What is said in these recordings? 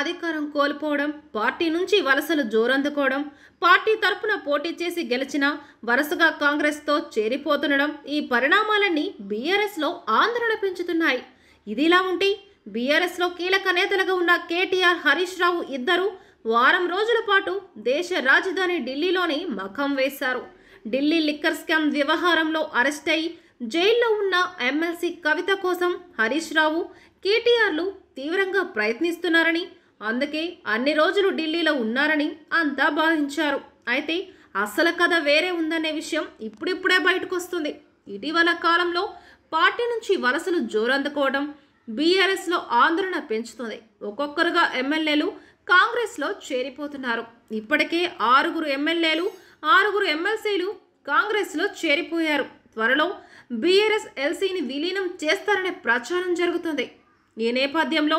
అధికారం కోల్పోవడం, పార్టీ నుంచి వలసలు జోరందుకోవడం, పార్టీ తరపున పోటీ చేసి గెలిచిన వరుసగా కాంగ్రెస్తో చేరిపోతుండడం, ఈ పరిణామాలన్నీ బీఆర్ఎస్లో ఆందోళన పెంచుతున్నాయి. ఇదిలా ఉంటే బీఆర్ఎస్లో కీలక నేతలుగా ఉన్న కేటీఆర్, హరీష్ రావు ఇద్దరు వారం రోజుల పాటు దేశ రాజధాని ఢిల్లీలోని మఖం వేశారు. ఢిల్లీ లిక్కర్ స్కామ్ వ్యవహారంలో అరెస్ట్ అయి జైల్లో ఉన్న ఎమ్మెల్సీ కవిత కోసం హరీష్ రావు, కేటీఆర్లు తీవ్రంగా ప్రయత్నిస్తున్నారని, అందుకే అన్ని రోజులు ఢిల్లీలో ఉన్నారని అంతా భావించారు. అయితే అసలు కథ వేరే ఉందనే విషయం ఇప్పుడిప్పుడే బయటకు వస్తుంది. ఇటీవల కాలంలో పార్టీ నుంచి వలసలు జోరందుకోవడం బీఆర్ఎస్లో ఆందోళన పెంచుతుంది. ఒక్కొక్కరుగా ఎమ్మెల్యేలు కాంగ్రెస్లో చేరిపోతున్నారు. ఇప్పటికే 6 ఎమ్మెల్యేలు, 6 ఎమ్మెల్సీలు కాంగ్రెస్లో చేరిపోయారు. త్వరలో బీఆర్ఎస్ ఎల్సీని విలీనం చేస్తారనే ప్రచారం జరుగుతుంది. ఈ నేపథ్యంలో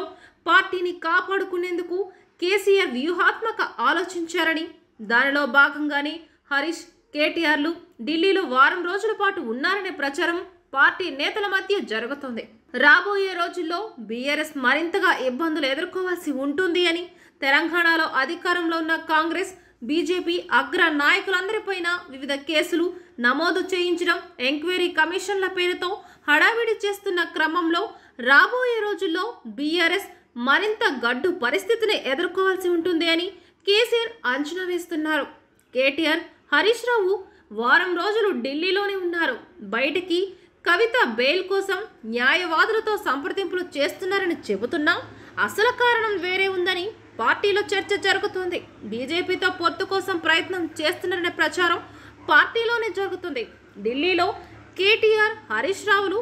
పార్టీని కాపాడుకునేందుకు కేసీఆర్ వ్యూహాత్మక ఆలోచించారని, దానిలో భాగంగానే హరీష్, కేటీఆర్లు ఢిల్లీలో వారం రోజుల పాటు ఉన్నారనే ప్రచారం పార్టీ నేతల మధ్య జరుగుతోంది. రాబోయే రోజుల్లో బీఆర్ఎస్ మరింతగా ఇబ్బందులు ఎదుర్కోవాల్సి ఉంటుంది అని తెలంగాణలో అధికారంలో ఉన్న కాంగ్రెస్, బీజేపీ అగ్ర నాయకులందరిపైన వివిధ కేసులు నమోదు చేయించడం, ఎంక్వైరీ కమిషన్ల పేరుతో హడావిడి చేస్తున్న క్రమంలో రాబోయే రోజుల్లో బీఆర్ఎస్ మరింత గడ్డు పరిస్థితిని ఎదుర్కోవాల్సి ఉంటుంది అని కేసీఆర్ అంచనా వేస్తున్నారు. కేటీఆర్, హరీష్ రావు వారం రోజులు ఢిల్లీలోనే ఉన్నారు. బయటికి కవిత బెయిల్ కోసం న్యాయవాదులతో సంప్రదింపులు చేస్తున్నారని చెబుతున్నా అసలు కారణం వేరే ఉందని పార్టీలో చర్చ జరుగుతుంది. బీజేపీతో పొత్తు కోసం ప్రయత్నం చేస్తున్నారనే ప్రచారం పార్టీలోనే జరుగుతుంది. ఢిల్లీలో కేటీఆర్, హరీష్ రావులు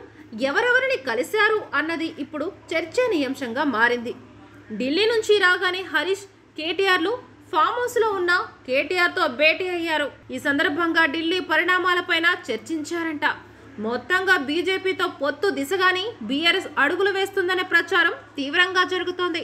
ఎవరెవరిని కలిశారు అన్నది ఇప్పుడు చర్చనీయాంశంగా మారింది. ఢిల్లీ నుంచి రాగానే హరీష్, కేటీఆర్లు ఫామ్ హౌస్లో ఉన్న కేటీఆర్తో భేటీ అయ్యారు. ఈ సందర్భంగా ఢిల్లీ పరిణామాలపైన చర్చించారంట. మొత్తంగా బీజేపీతో పొత్తు దిశగానే బీఆర్ఎస్ అడుగులు వేస్తుందనే ప్రచారం తీవ్రంగా జరుగుతోంది.